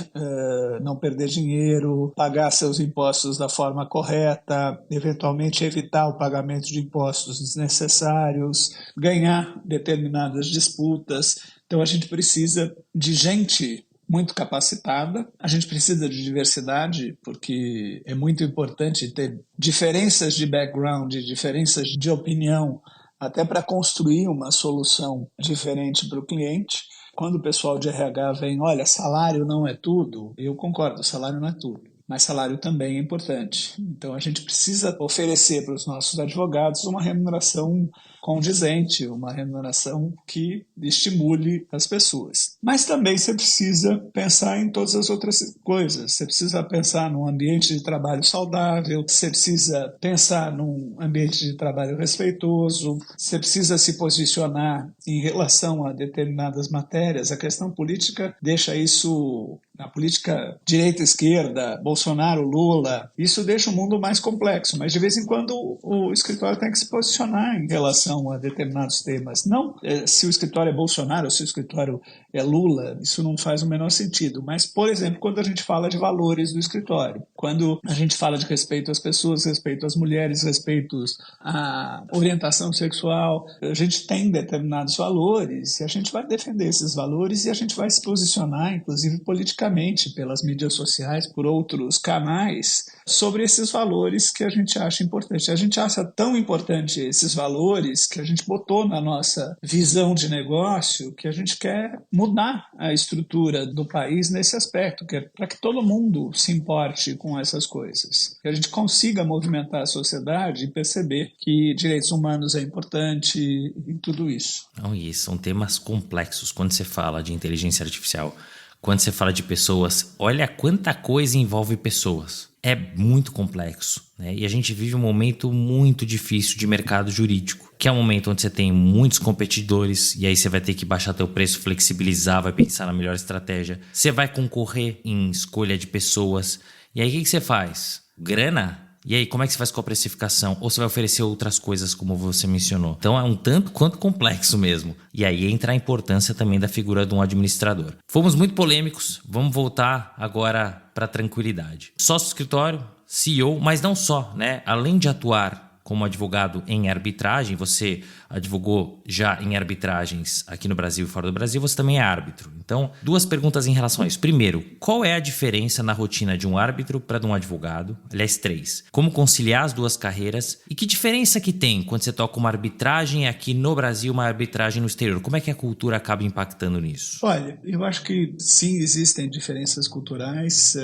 não perder dinheiro, pagar seus impostos da forma correta, eventualmente evitar o pagamento de impostos desnecessários, ganhar determinadas disputas. Então a gente precisa de gente muito capacitada. A gente precisa de diversidade, porque é muito importante ter diferenças de background, diferenças de opinião, até para construir uma solução diferente para o cliente. Quando o pessoal de RH vem, olha, salário não é tudo, eu concordo, salário não é tudo. Mas salário também é importante. Então a gente precisa oferecer para os nossos advogados uma remuneração condizente, uma remuneração que estimule as pessoas. Mas também você precisa pensar em todas as outras coisas. Você precisa pensar num ambiente de trabalho saudável, você precisa pensar num ambiente de trabalho respeitoso, você precisa se posicionar em relação a determinadas matérias. A questão política deixa isso na política direita-esquerda, Bolsonaro-Lula, isso deixa o mundo mais complexo, mas de vez em quando o escritório tem que se posicionar em relação a determinados temas. Não se o escritório é Bolsonaro ou se o escritório é Lula, isso não faz o menor sentido, mas, por exemplo, quando a gente fala de valores do escritório, quando a gente fala de respeito às pessoas, respeito às mulheres, respeito à orientação sexual, a gente tem determinados valores e a gente vai defender esses valores e a gente vai se posicionar, inclusive politicamente, pelas mídias sociais, por outros canais, sobre esses valores que a gente acha importante. A gente acha tão importante esses valores que a gente botou na nossa visão de negócio que a gente quer mudar a estrutura do país nesse aspecto, que é para que todo mundo se importe com essas coisas, que a gente consiga movimentar a sociedade e perceber que direitos humanos é importante em tudo isso. Não, e são temas complexos quando você fala de inteligência artificial. Quando você fala de pessoas, olha quanta coisa envolve pessoas. É muito complexo, né? E a gente vive um momento muito difícil de mercado jurídico, que é um momento onde você tem muitos competidores e aí você vai ter que baixar teu preço, flexibilizar, vai pensar na melhor estratégia. Você vai concorrer em escolha de pessoas. E aí o que você faz? Grana? E aí, como é que você faz com a precificação? Ou você vai oferecer outras coisas, como você mencionou? Então, é um tanto quanto complexo mesmo. E aí entra a importância também da figura de um administrador. Fomos muito polêmicos, vamos voltar agora para a tranquilidade. Sócio do escritório, CEO, mas não só, né? Além de atuar como advogado em arbitragem, você advogou já em arbitragens aqui no Brasil e fora do Brasil, você também é árbitro. Então, duas perguntas em relação a isso. Primeiro, qual é a diferença na rotina de um árbitro para de um advogado? Aliás, 3. Como conciliar as duas carreiras? E que diferença que tem quando você toca uma arbitragem aqui no Brasil e uma arbitragem no exterior? Como é que a cultura acaba impactando nisso? Olha, eu acho que sim, existem diferenças culturais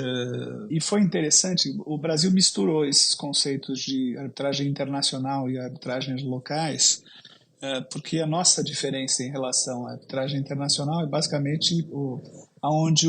e foi interessante, o Brasil misturou esses conceitos de arbitragem internacional e arbitragens locais, porque a nossa diferença em relação à arbitragem internacional é basicamente aonde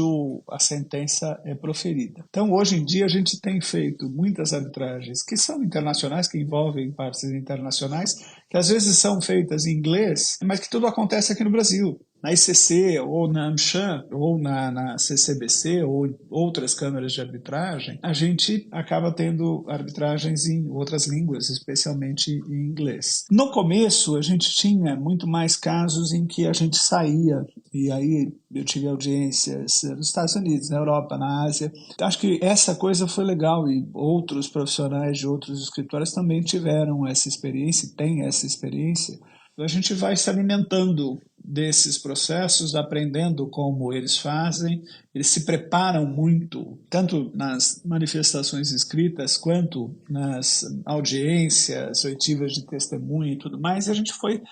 a sentença é proferida. Então, hoje em dia, a gente tem feito muitas arbitragens que são internacionais, que envolvem partes internacionais, que às vezes são feitas em inglês, mas que tudo acontece aqui no Brasil. Na ICC, ou na AmCham, ou na CCBC, ou outras câmaras de arbitragem, a gente acaba tendo arbitragens em outras línguas, especialmente em inglês. No começo, a gente tinha muito mais casos em que a gente saía, e aí eu tive audiências nos Estados Unidos, na Europa, na Ásia. Acho que essa coisa foi legal e outros profissionais de outros escritórios também tiveram essa experiência, têm essa experiência. A gente vai se alimentando desses processos, aprendendo como eles fazem, eles se preparam muito, tanto nas manifestações escritas quanto nas audiências, oitivas de testemunha e tudo mais, e a gente foi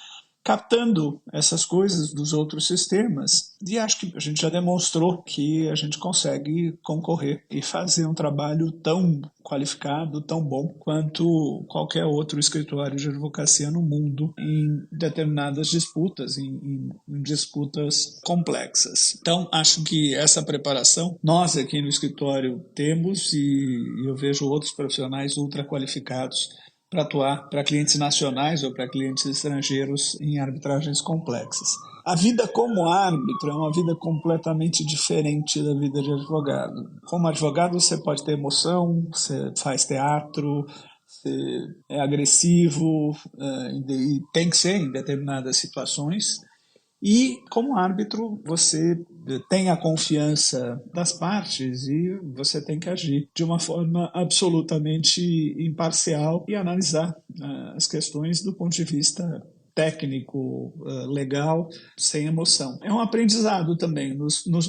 captando essas coisas dos outros sistemas e acho que a gente já demonstrou que a gente consegue concorrer e fazer um trabalho tão qualificado, tão bom quanto qualquer outro escritório de advocacia no mundo em determinadas disputas, em disputas complexas. Então, acho que essa preparação nós aqui no escritório temos e eu vejo outros profissionais ultra qualificados para atuar para clientes nacionais ou para clientes estrangeiros em arbitragens complexas. A vida como árbitro é uma vida completamente diferente da vida de advogado. Como advogado você pode ter emoção, você faz teatro, você é agressivo, e tem que ser em determinadas situações. E como árbitro você tem a confiança das partes e você tem que agir de uma forma absolutamente imparcial e analisar as questões do ponto de vista técnico, legal, sem emoção. É um aprendizado também.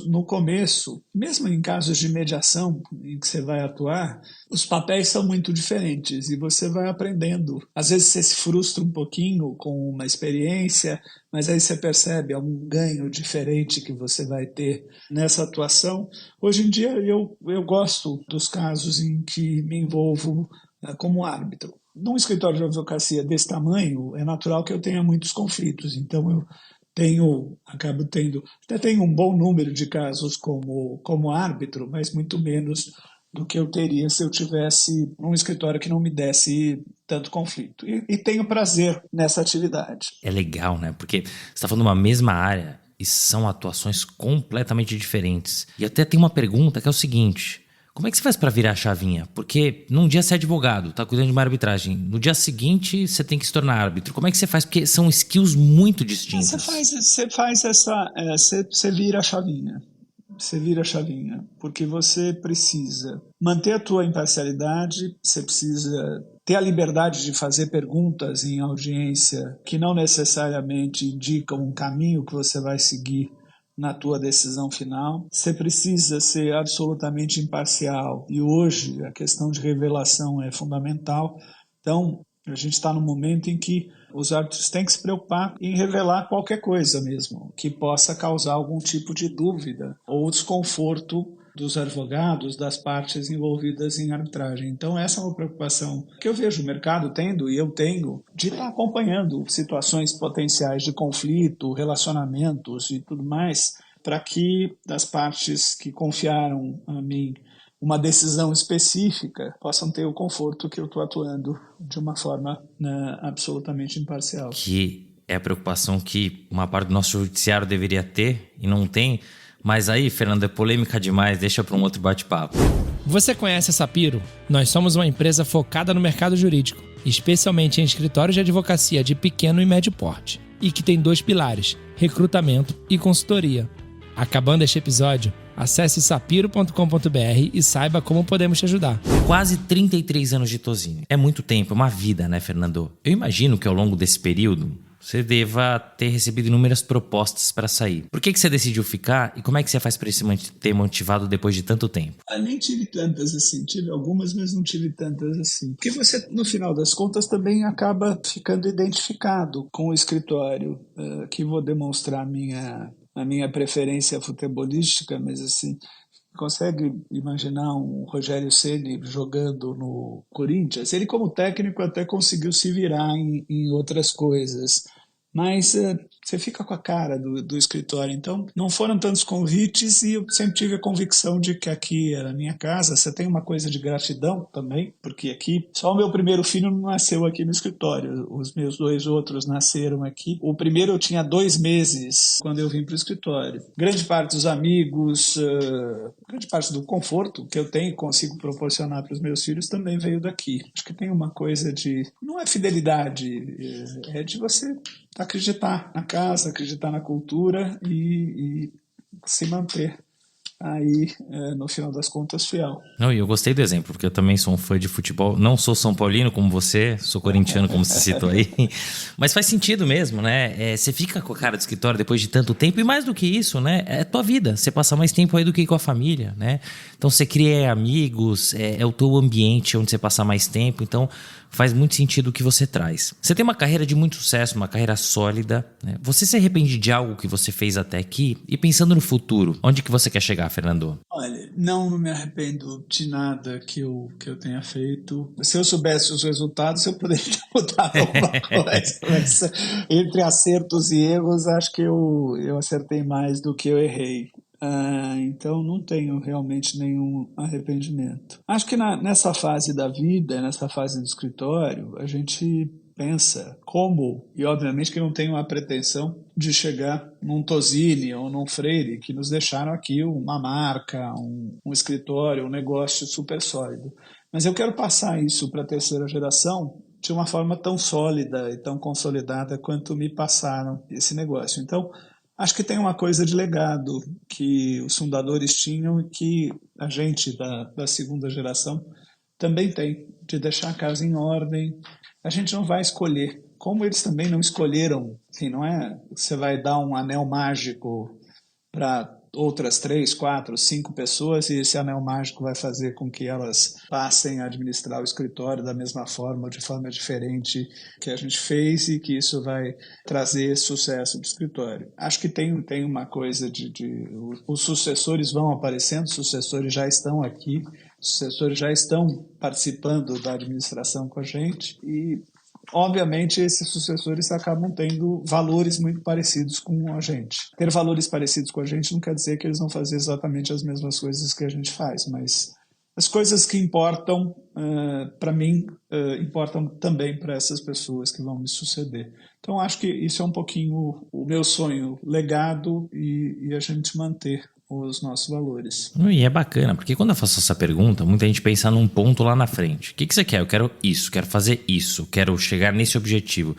No começo, mesmo em casos de mediação em que você vai atuar, os papéis são muito diferentes e você vai aprendendo. Às vezes você se frustra um pouquinho com uma experiência, mas aí você percebe algum ganho diferente que você vai ter nessa atuação. Hoje em dia eu gosto dos casos em que me envolvo como árbitro. Num escritório de advocacia desse tamanho, é natural que eu tenha muitos conflitos. Então, eu acabo tendo, até tenho um bom número de casos como árbitro, mas muito menos do que eu teria se eu tivesse um escritório que não me desse tanto conflito. E tenho prazer nessa atividade. É legal, né? Porque você está falando de uma mesma área e são atuações completamente diferentes. E até tem uma pergunta que é o seguinte: como é que você faz para virar a chavinha? Porque num dia você é advogado, tá cuidando de uma arbitragem. No dia seguinte você tem que se tornar árbitro. Como é que você faz? Porque são skills muito distintas. Você vira a chavinha. Você vira a chavinha, porque você precisa manter a tua imparcialidade, você precisa ter a liberdade de fazer perguntas em audiência que não necessariamente indicam um caminho que você vai seguir na tua decisão final. Você precisa ser absolutamente imparcial e hoje a questão de revelação é fundamental. Então, a gente está num momento em que os árbitros têm que se preocupar em revelar qualquer coisa mesmo, que possa causar algum tipo de dúvida ou desconforto dos advogados, das partes envolvidas em arbitragem. Então essa é uma preocupação que eu vejo o mercado tendo e eu tenho de estar acompanhando situações potenciais de conflito, relacionamentos e tudo mais, para que as partes que confiaram a mim uma decisão específica possam ter o conforto que eu estou atuando de uma forma absolutamente imparcial. Que é a preocupação que uma parte do nosso judiciário deveria ter e não tem. Mas aí, Fernando, é polêmica demais, deixa para um outro bate-papo. Você conhece a Sapiro? Nós somos uma empresa focada no mercado jurídico, especialmente em escritórios de advocacia de pequeno e médio porte, e que tem 2 pilares, recrutamento e consultoria. Acabando este episódio, acesse sapiro.com.br e saiba como podemos te ajudar. Quase 33 anos de Tozini. É muito tempo, é uma vida, né, Fernando? Eu imagino que ao longo desse período você deva ter recebido inúmeras propostas para sair. Por que você decidiu ficar e como é que você faz para se manter motivado depois de tanto tempo? Eu nem tive tantas assim, tive algumas, mas não tive tantas assim. Porque você, no final das contas, também acaba ficando identificado com o escritório. Aqui vou demonstrar a minha preferência futebolística, mas assim, consegue imaginar um Rogério Ceni jogando no Corinthians? Ele, como técnico, até conseguiu se virar em outras coisas, mas você fica com a cara do escritório. Então, não foram tantos convites e eu sempre tive a convicção de que aqui era a minha casa. Você tem uma coisa de gratidão também, porque aqui, só o meu primeiro filho não nasceu aqui no escritório, os meus 2 outros nasceram aqui. O primeiro eu tinha 2 meses quando eu vim para o escritório. Grande parte dos amigos, grande parte do conforto que eu tenho e consigo proporcionar para os meus filhos também veio daqui. Acho que tem uma coisa de, não é fidelidade, é de você acreditar na casa, acreditar na cultura e se manter aí, no final das contas, fiel. Não, e eu gostei do exemplo, porque eu também sou um fã de futebol. Não sou São Paulino como você, sou corintiano como você citou aí. Mas faz sentido mesmo, né? Você fica com a cara do escritório depois de tanto tempo e mais do que isso, né? É tua vida. Você passa mais tempo aí do que com a família, né? Então você cria amigos, é o teu ambiente onde você passa mais tempo. Então faz muito sentido o que você traz. Você tem uma carreira de muito sucesso, uma carreira sólida, né? Você se arrepende de algo que você fez até aqui? E pensando no futuro, onde que você quer chegar, Fernando? Olha, não me arrependo de nada que eu tenha feito. Se eu soubesse os resultados, eu poderia mudar alguma coisa. Mas entre acertos e erros, acho que eu acertei mais do que eu errei. Então não tenho realmente nenhum arrependimento. Acho que nessa fase da vida, nessa fase do escritório, a gente pensa como, e obviamente que não tenho a pretensão de chegar num Tozini ou num Freire, que nos deixaram aqui uma marca, um escritório, um negócio super sólido. Mas eu quero passar isso para a terceira geração de uma forma tão sólida e tão consolidada quanto me passaram esse negócio. Então, acho que tem uma coisa de legado que os fundadores tinham e que a gente da segunda geração também tem, de deixar a casa em ordem. A gente não vai escolher, como eles também não escolheram, assim, não é? Você vai dar um anel mágico para outras 3, 4, 5 pessoas e esse anel mágico vai fazer com que elas passem a administrar o escritório da mesma forma, de forma diferente que a gente fez e que isso vai trazer sucesso para o escritório. Acho que tem uma coisa os sucessores vão aparecendo, os sucessores já estão aqui, os sucessores já estão participando da administração com a gente e obviamente, esses sucessores acabam tendo valores muito parecidos com a gente. Ter valores parecidos com a gente não quer dizer que eles vão fazer exatamente as mesmas coisas que a gente faz, mas as coisas que importam para mim importam também para essas pessoas que vão me suceder. Então, acho que isso é um pouquinho o meu sonho, legado e a gente manter os nossos valores. E é bacana, porque quando eu faço essa pergunta, muita gente pensa num ponto lá na frente. O que você quer? Eu quero isso, quero fazer isso, quero chegar nesse objetivo.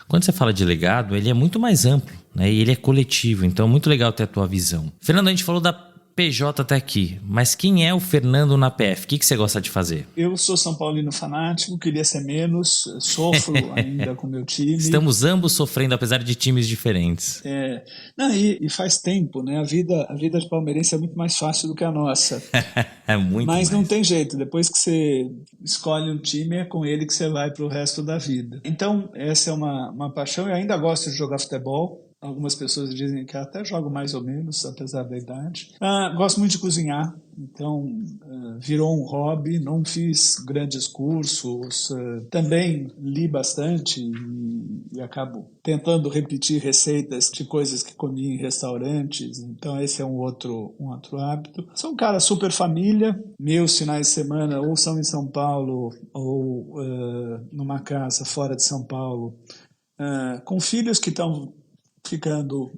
Quando você fala de legado, ele é muito mais amplo, né? E ele é coletivo, então é muito legal ter a tua visão. Fernando, a gente falou da PJ até aqui, mas quem é o Fernando na PF? O que você gosta de fazer? Eu sou São Paulino fanático, queria ser menos, sofro ainda com meu time. Estamos ambos sofrendo, apesar de times diferentes. Não, e faz tempo, né? A vida de palmeirense é muito mais fácil do que a nossa. É muito Mas mais. não tem jeito, depois que você escolhe um time, é com ele que você vai para o resto da vida. Então, essa é uma paixão. Eu ainda gosto de jogar futebol. Algumas pessoas dizem que até jogo mais ou menos, apesar da idade. Gosto muito de cozinhar, então virou um hobby. Não fiz grandes cursos, também li bastante e acabo tentando repetir receitas de coisas que comi em restaurantes. Então esse é um outro hábito. Sou um cara super família. Meus finais de semana ou são em São Paulo ou numa casa fora de São Paulo, com filhos que estão ficando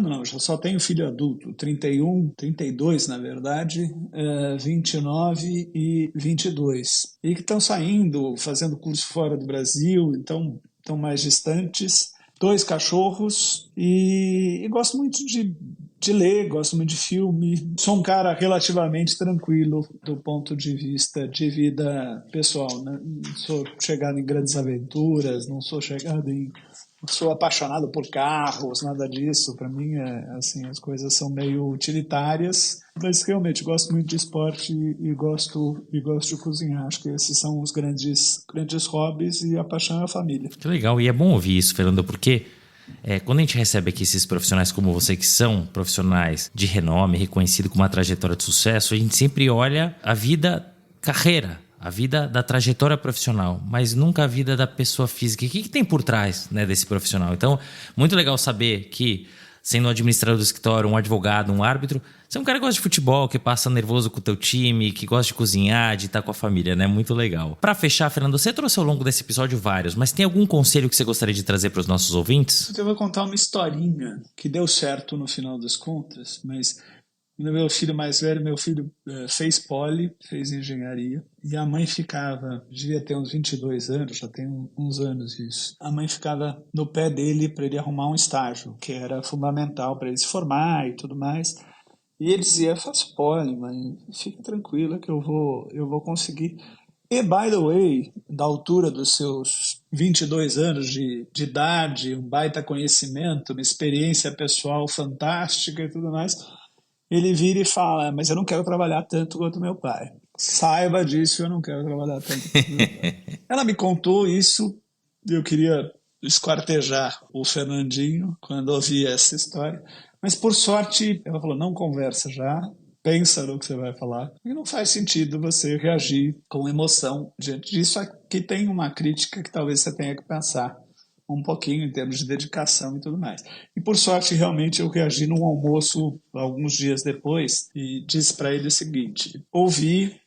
não, já só tenho filho adulto, 31, 32 na verdade, 29 e 22, e que estão saindo, fazendo curso fora do Brasil, então estão mais distantes, 2 cachorros e gosto muito de ler, gosto muito de filme, sou um cara relativamente tranquilo do ponto de vista de vida pessoal, né? Não sou chegado em grandes aventuras, não sou apaixonado por carros, nada disso. Para mim, assim, as coisas são meio utilitárias, mas realmente gosto muito de esporte e gosto de cozinhar. Acho que esses são os grandes hobbies e a paixão é a família. Que legal, e é bom ouvir isso, Fernando, porque quando a gente recebe aqui esses profissionais como você, que são profissionais de renome, reconhecidos com uma trajetória de sucesso, a gente sempre olha a vida, carreira, a vida da trajetória profissional, mas nunca a vida da pessoa física. O que tem por trás, né, desse profissional? Então, muito legal saber que, sendo um administrador do escritório, um advogado, um árbitro, você é um cara que gosta de futebol, que passa nervoso com o teu time, que gosta de cozinhar, de estar com a família, né? Muito legal. Para fechar, Fernando, você trouxe ao longo desse episódio vários, mas tem algum conselho que você gostaria de trazer para os nossos ouvintes? Eu vou contar uma historinha que deu certo no final das contas, mas meu filho mais velho, fez poli, fez engenharia, e a mãe devia ter uns 22 anos, já tem uns anos isso. A mãe ficava no pé dele para ele arrumar um estágio, que era fundamental para ele se formar e tudo mais. E ele dizia, faço poli, mãe, fique tranquila que eu vou conseguir. E, by the way, da altura dos seus 22 anos de idade, um baita conhecimento, uma experiência pessoal fantástica e tudo mais, ele vira e fala, mas eu não quero trabalhar tanto quanto meu pai. Saiba disso, eu não quero trabalhar tanto quanto meu pai. Ela me contou isso e eu queria esquartejar o Fernandinho quando ouvi essa história. Mas, por sorte, ela falou, não conversa já, pensa no que você vai falar. E não faz sentido você reagir com emoção diante disso. Aqui tem uma crítica que talvez você tenha que pensar um pouquinho em termos de dedicação e tudo mais. E por sorte, realmente, eu reagi num almoço alguns dias depois e disse para ele o seguinte,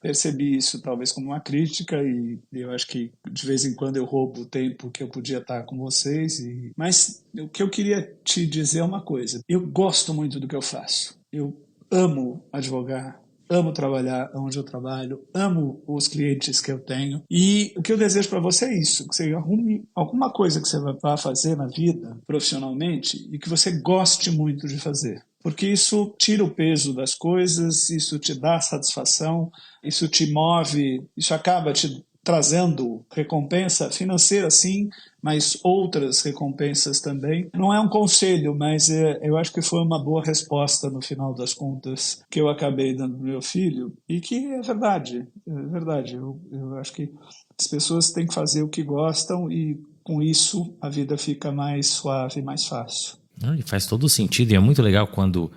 percebi isso talvez como uma crítica e eu acho que de vez em quando eu roubo o tempo que eu podia estar com vocês, mas o que eu queria te dizer é uma coisa, eu gosto muito do que eu faço, eu amo advogar, amo trabalhar onde eu trabalho, amo os clientes que eu tenho e o que eu desejo para você é isso, que você arrume alguma coisa que você vai fazer na vida profissionalmente e que você goste muito de fazer. Porque isso tira o peso das coisas, isso te dá satisfação, isso te move, isso acaba te trazendo recompensa financeira, sim, mas outras recompensas também. Não é um conselho, mas eu acho que foi uma boa resposta no final das contas que eu acabei dando para meu filho e que é verdade. Eu acho que as pessoas têm que fazer o que gostam e com isso a vida fica mais suave e mais fácil. E faz todo sentido e é muito legal quando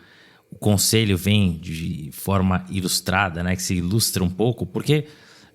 o conselho vem de forma ilustrada, né, que se ilustra um pouco, porque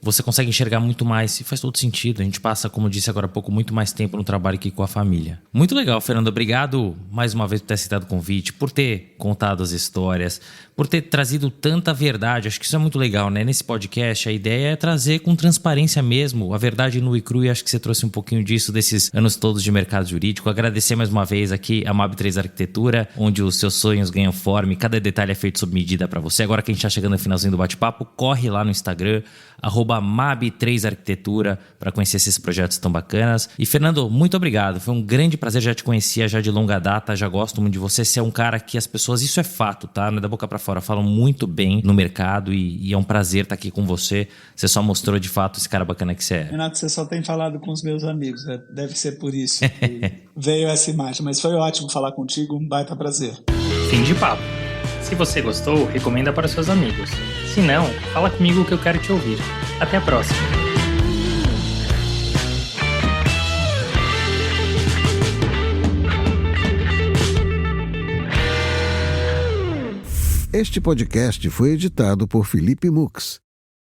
você consegue enxergar muito mais e faz todo sentido. A gente passa, como eu disse agora há pouco, muito mais tempo no trabalho que com a família. Muito legal, Fernando. Obrigado mais uma vez por ter aceitado o convite, por ter contado as histórias, por ter trazido tanta verdade. Acho que isso é muito legal, né? Nesse podcast, a ideia é trazer com transparência mesmo a verdade nua e crua, e acho que você trouxe um pouquinho disso desses anos todos de mercado jurídico. Agradecer mais uma vez aqui a MAB3 Arquitetura, onde os seus sonhos ganham forma e cada detalhe é feito sob medida para você. Agora que a gente está chegando no finalzinho do bate-papo, corre lá no Instagram, @MAB3 Arquitetura, para conhecer esses projetos tão bacanas. E Fernando, muito obrigado. Foi um grande prazer, já te conhecia já de longa data, já gosto muito de você. Você é um cara que as pessoas, isso é fato, tá? Não é da boca para fora, falam muito bem no mercado e é um prazer estar aqui com você. Você só mostrou de fato esse cara bacana que você é. Renato, você só tem falado com os meus amigos, né? Deve ser por isso que veio essa imagem, mas foi ótimo falar contigo, um baita prazer. Fim de papo. Se você gostou, recomenda para seus amigos. Se não, fala comigo que eu quero te ouvir. Até a próxima. Este podcast foi editado por Felipe Mux.